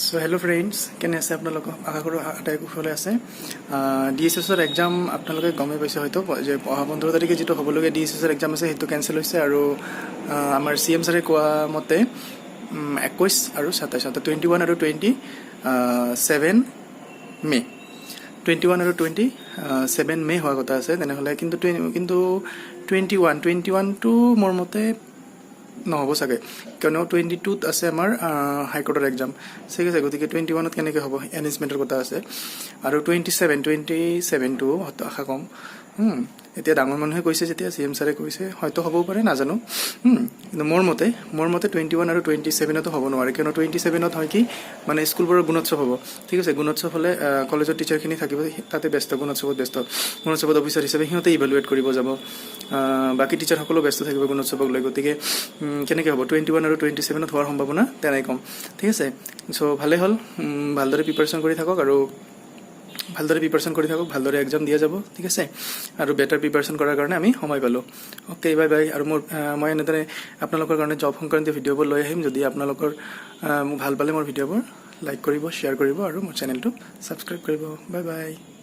So hello' friends, কেনে আছে আপোনালোক? আশা কৰোঁ আটাই কুশলে আছে। DSSৰ এক্সাম আপোনালোকে গমেই পাইছে হয়তো যে অহা 15 তাৰিখে যিটো হ'বলগীয়া DSSৰ এক্সাম আছে সেইটো কেঞ্চেল হৈছে। আৰু আমাৰ CM ছাৰে কোৱা মতে 21 আৰু 27 21 আৰু 27 মে 21 আৰু 27 মে হোৱা কথা আছে তেনেহ'লে। কিন্তু 21টো মোৰ মতে নহ'ব চাগে, কিয়নো 22ত আছে আমাৰ হাইকোৰ্টৰ এক্সাম, ঠিক আছে। গতিকে 21ত কেনেকৈ হ'ব, এনএছমেণ্টৰ কথা আছে। আৰু 27টো আশা কম। এতিয়া ডাঙৰ মানুহে কৈছে, যেতিয়া CM ছাৰে কৈছে হয়তো হ'বও পাৰে, নাজানো। কিন্তু মোৰ মতে 21 আৰু 27তো হ'ব নোৱাৰে, কিয়নো 27ত হয় কি মানে স্কুলবোৰৰ গুণোৎসৱ হ'ব, ঠিক আছে। গুণোৎসৱ হ'লে কলেজৰ টিচাৰখিনি থাকিব, তাতে ব্যস্ত, গুণোৎসৱত অফিচাৰ হিচাপে সিহঁতে ইভেলুৱেট কৰিব যাব, বাকী টিচাৰসকলো ব্যস্ত থাকিব গুণোৎসৱক লৈ। গতিকে কেনেকৈ হ'ব, 21 আৰু 27ত হোৱাৰ সম্ভাৱনা তেনেই কম, ঠিক আছে। চ' ভালেই হ'ল, ভালদৰে প্ৰিপাৰেশ্যন কৰি থাকক আৰু ভালদৰে এক্সাম দিয়া যাব, ঠিক আছে। আৰু বেটাৰ প্ৰিপাৰেশ্যন কৰাৰ কাৰণে আমি সময় পালোঁ। Okay, bye bye. আৰু মই এনেদৰে আপোনালোকৰ কাৰণে জব সংক্ৰান্তীয় ভিডিঅ'বোৰ লৈ আহিম। যদি আপোনালোকৰ মোক ভাল পালে মোৰ ভিডিঅ'বোৰ লাইক কৰিব, শ্বেয়াৰ কৰিব আৰু মোৰ চেনেলটো ছাবস্ক্ৰাইব কৰিব। Bye bye.